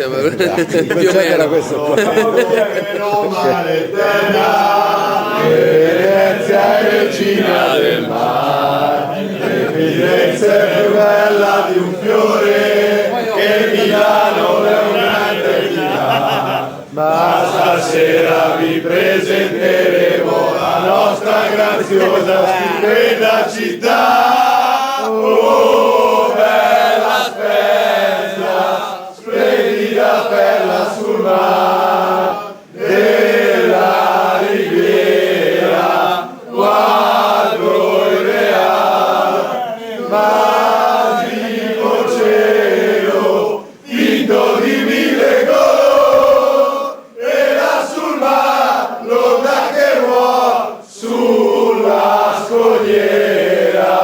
Venezia, più o Era meno. questo qua. Roma l'Eterna, Venezia è regina del mare, e Firenze è più bella di un fiore, che Milano è un grande villa. Ma stasera vi presenteremo la nostra graziosa, stupenda città. Oh, bella Spezia, splendida perla sul mare, della Riviera, quadro ideale, magico cielo, tinto di mille colori, e là sul mare l'onda che vuol, sulla scogliera,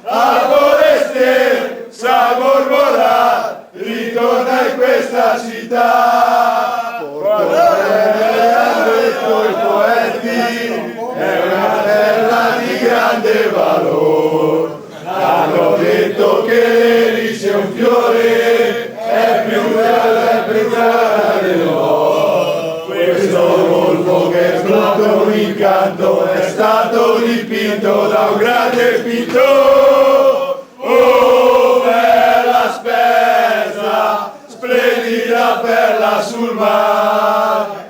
al forestier sa mormorar, ritorna in questa città. Hanno detto i poeti, è una terra di grande valore. Hanno detto che l'Erice è un fiore, è più bella dell'oro. Questo golfo che esplode un incanto è stato dipinto da un grande pittore. Oh, bella Spezia, splendida perla sul mare.